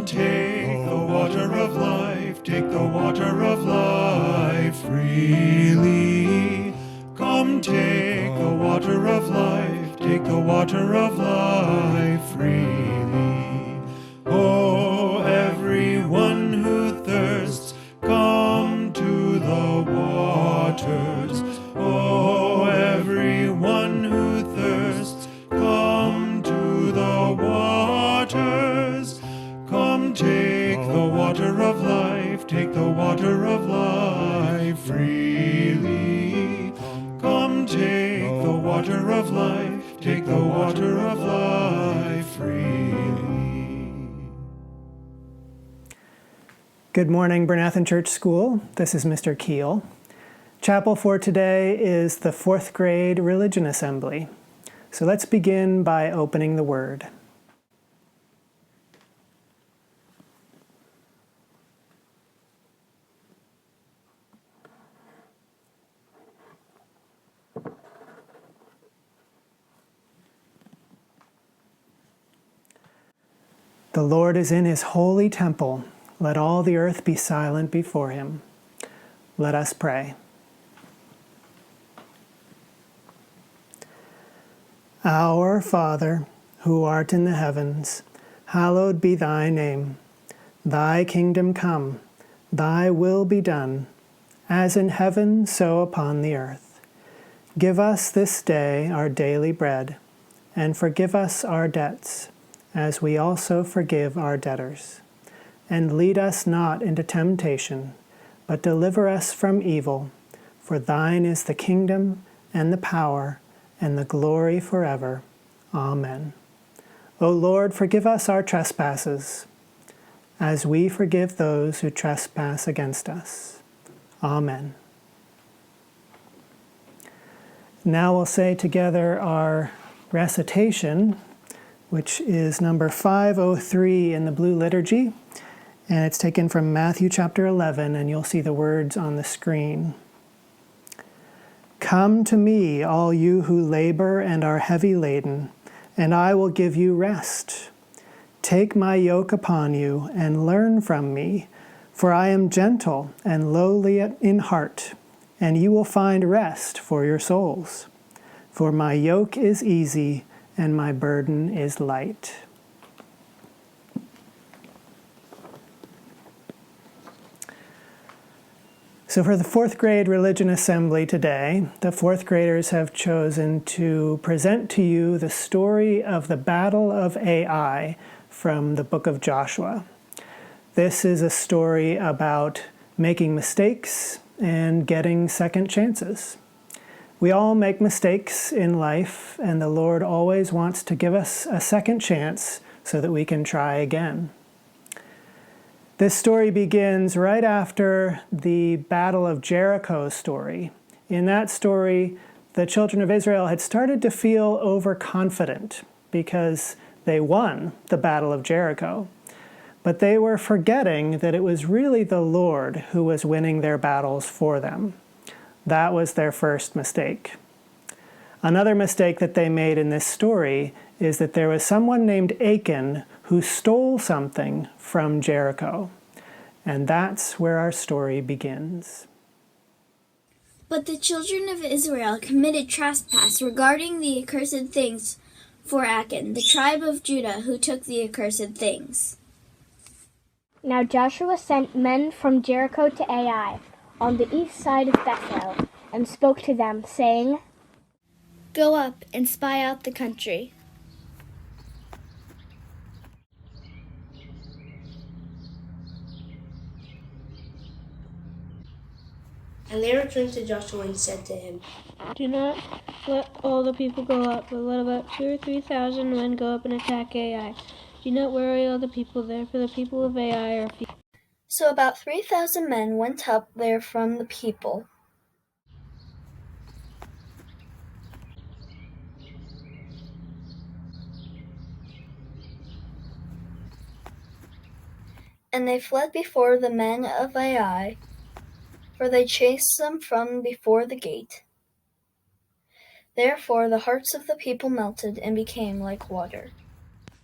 take the water of life, take the water of life freely. Come take the water of life, take the water of life freely. Oh, everyone who thirsts, come to the waters. Oh, everyone who thirsts, come to the waters. Come take the water of life, take the water of life freely. Come take the water of life, take the water of life freely. Good morning, Bernathen Church School. This is Mr. Keal. Chapel for today is the 4th grade religion assembly. So let's begin by opening the Word. The Lord is in his holy temple. Let all the earth be silent before him. Let us pray. Our Father, who art in the heavens, hallowed be thy name. Thy kingdom come, thy will be done, as in heaven, so upon the earth. Give us this day our daily bread, and forgive us our debts, as we also forgive our debtors. And lead us not into temptation, but deliver us from evil. For thine is the kingdom, and the power, and the glory forever. Amen. O Lord, forgive us our trespasses, as we forgive those who trespass against us. Amen. Now we'll say together our recitation, which is number 503 in the blue liturgy, and it's taken from Matthew chapter 11, and you'll see the words on the screen. Come to me, all you who labor and are heavy laden, and I will give you rest. Take my yoke upon you and learn from me, for I am gentle and lowly in heart, and you will find rest for your souls. For my yoke is easy and my burden is light. So for the 4th grade religion assembly today, the 4th graders have chosen to present to you the story of the Battle of Ai from the book of Joshua. This is a story about making mistakes and getting second chances. We all make mistakes in life, and the Lord always wants to give us a second chance so that we can try again. This story begins right after the Battle of Jericho story. In that story, the children of Israel had started to feel overconfident because they won the Battle of Jericho. But they were forgetting that it was really the Lord who was winning their battles for them. That was their first mistake. Another mistake that they made in this story is that there was someone named Achan who stole something from Jericho. And that's where our story begins. But the children of Israel committed trespass regarding the accursed things for Achan, the tribe of Judah, who took the accursed things. Now Joshua sent men from Jericho to Ai, on the east side of Bethel, and spoke to them, saying, Go up and spy out the country. And they returned to Joshua and said to him, Do not let all the people go up, but let about 2,000 or 3,000 men go up and attack Ai. Do not worry all the people there, for the people of Ai are few. So about 3,000 men went up there from the people. And they fled before the men of Ai, for they chased them from before the gate. Therefore the hearts of the people melted and became like water.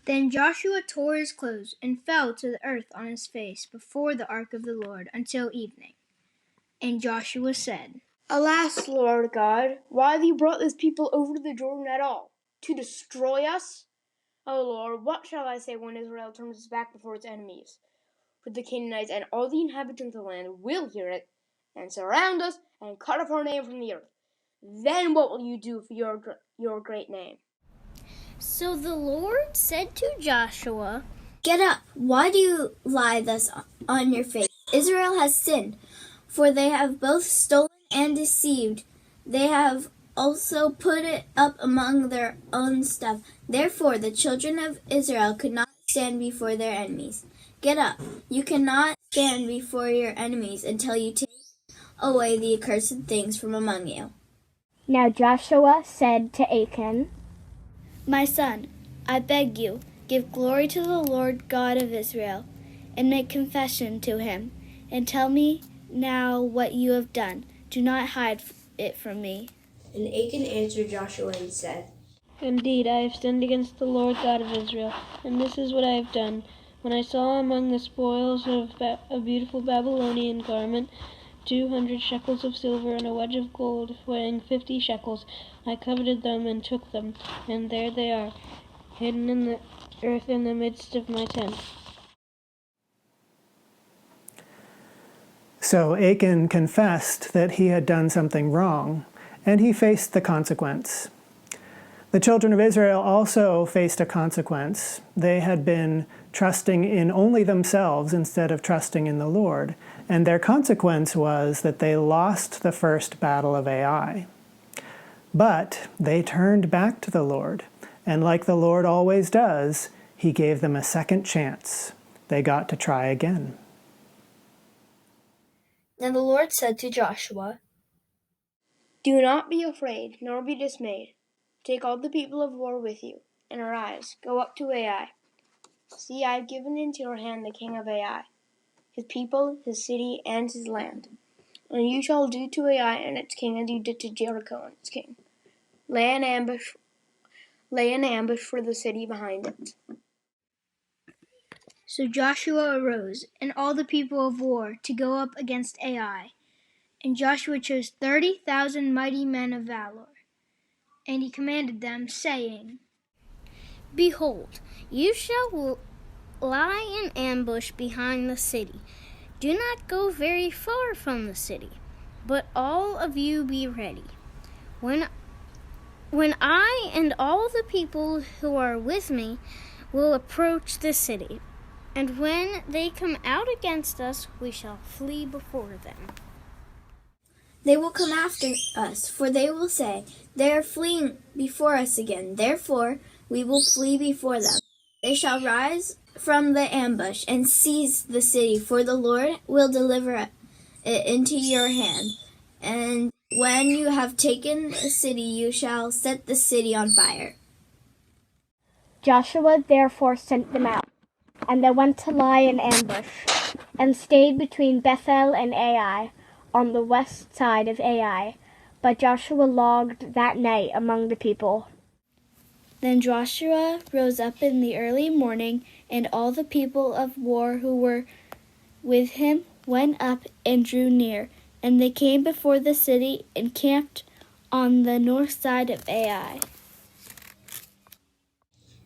Then Joshua tore his clothes and fell to the earth on his face before the ark of the Lord until evening. And Joshua said, Alas, Lord God, why have you brought this people over the Jordan at all? To destroy us? O Lord, what shall I say when Israel turns its back before its enemies? For the Canaanites and all the inhabitants of the land will hear it, and surround us, and cut off our name from the earth. Then what will you do for your great name? So the Lord said to Joshua, Get up! Why do you lie thus on your face? Israel has sinned, for they have both stolen and deceived. They have also put it up among their own stuff. Therefore the children of Israel could not stand before their enemies. Get up! You cannot stand before your enemies until you take away the accursed things from among you. Now Joshua said to Achan, My son, I beg you, give glory to the Lord God of Israel, and make confession to him, and tell me now what you have done. Do not hide it from me. And Achan answered Joshua and said, Indeed, I have sinned against the Lord God of Israel, and this is what I have done. When I saw among the spoils of a beautiful Babylonian garment 200 shekels of silver and a wedge of gold weighing 50 shekels, I coveted them and took them, and there they are, hidden in the earth in the midst of my tent. So Achan confessed that he had done something wrong, and he faced the consequence. The children of Israel also faced a consequence. They had been trusting in only themselves instead of trusting in the Lord, and their consequence was that they lost the first battle of Ai. But they turned back to the Lord, and like the Lord always does, he gave them a second chance. They got to try again. Then the Lord said to Joshua, Do not be afraid, nor be dismayed. Take all the people of war with you, and arise, go up to Ai. See, I have given into your hand the king of Ai, his people, his city, and his land. And you shall do to Ai and its king as you did to Jericho and its king. Lay an ambush for the city behind it. So Joshua arose, and all the people of war, to go up against Ai. And Joshua chose 30,000 mighty men of valor. And he commanded them, saying, Behold, you shall lie in ambush behind the city. Do not go very far from the city, but all of you be ready. When I and all the people who are with me will approach the city, and when they come out against us, we shall flee before them. They will come after us, for they will say, They are fleeing before us again. Therefore we will flee before them. They shall rise from the ambush and seize the city, for the Lord will deliver it into your hand. And when you have taken the city, you shall set the city on fire. Joshua therefore sent them out, and they went to lie in ambush, and stayed between Bethel and Ai, on the west side of Ai. But Joshua logged that night among the people. Then Joshua rose up in the early morning, and all the people of war who were with him went up and drew near. And they came before the city and camped on the north side of Ai.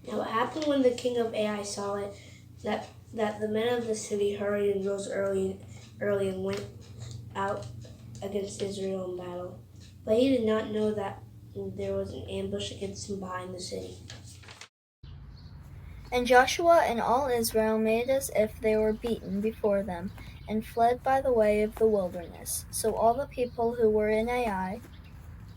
Now it happened when the king of Ai saw it, that the men of the city hurried and rose early and went out against Israel in battle. But he did not know that there was an ambush against him behind the city. And Joshua and all Israel made as if they were beaten before them, and fled by the way of the wilderness. So all the people who were in Ai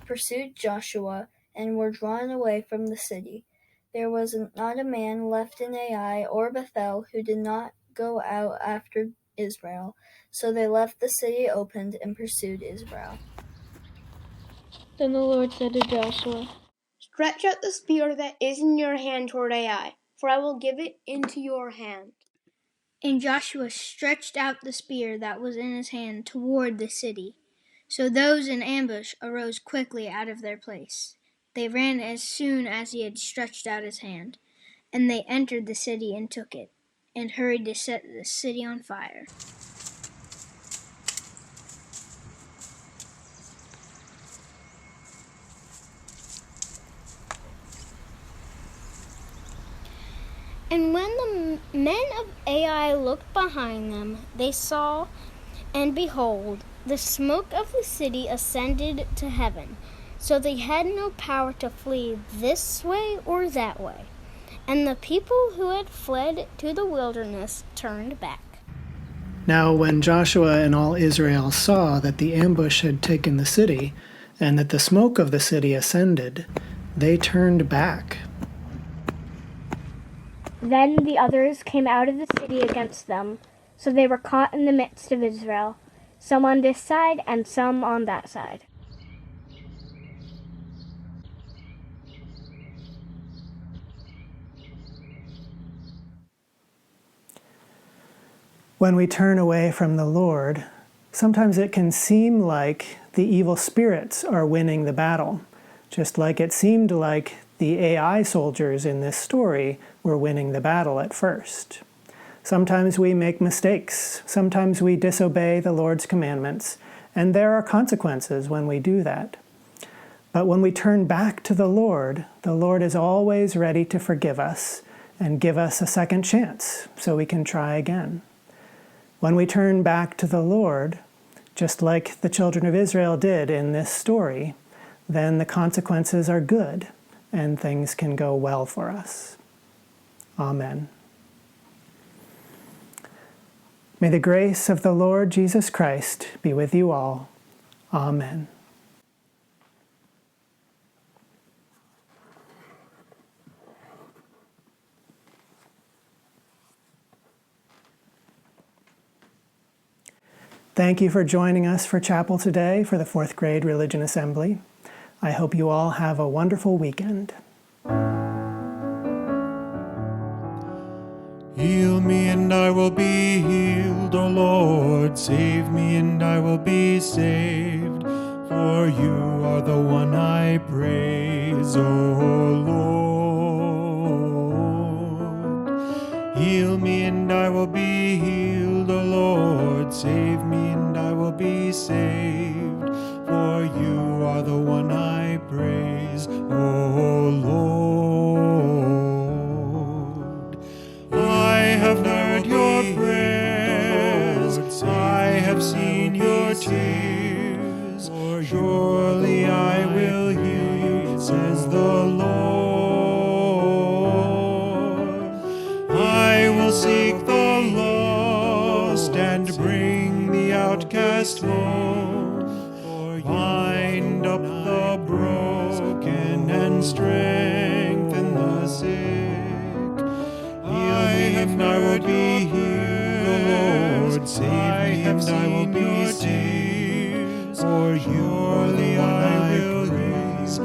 pursued Joshua, and were drawn away from the city. There was not a man left in Ai or Bethel who did not go out after Israel. So they left the city opened and pursued Israel. Then the Lord said to Joshua, Stretch out the spear that is in your hand toward Ai, for I will give it into your hand. And Joshua stretched out the spear that was in his hand toward the city. So those in ambush arose quickly out of their place. They ran as soon as he had stretched out his hand. And they entered the city and took it, and hurried to set the city on fire. And when the men of Ai looked behind them, they saw, and behold, the smoke of the city ascended to heaven. So they had no power to flee this way or that way. And the people who had fled to the wilderness turned back. Now when Joshua and all Israel saw that the ambush had taken the city, and that the smoke of the city ascended, they turned back. Then the others came out of the city against them, so they were caught in the midst of Israel, some on this side and some on that side. When we turn away from the Lord, sometimes it can seem like the evil spirits are winning the battle, just like it seemed like the AI soldiers in this story were winning the battle at first. Sometimes we make mistakes. Sometimes we disobey the Lord's commandments, and there are consequences when we do that. But when we turn back to the Lord is always ready to forgive us and give us a second chance so we can try again. When we turn back to the Lord, just like the children of Israel did in this story, then the consequences are good and things can go well for us. Amen. May the grace of the Lord Jesus Christ be with you all. Amen. Thank you for joining us for chapel today for the 4th grade religion assembly. I hope you all have a wonderful weekend. Heal me and I will be healed, O Lord. Save me and I will be saved. For you are the one I praise, O Lord. Heal me and I will be healed, O Lord. Save me and I will be saved. For you are the one I praise, O Lord. I have heard your prayers, I have seen your tears. Surely I will hear you, says the Lord. I will seek the lost and bring the outcast home. Bind up the broken and strengthen the sick. I will be healed, O Lord, save me and I will be saved. For surely I will praise, O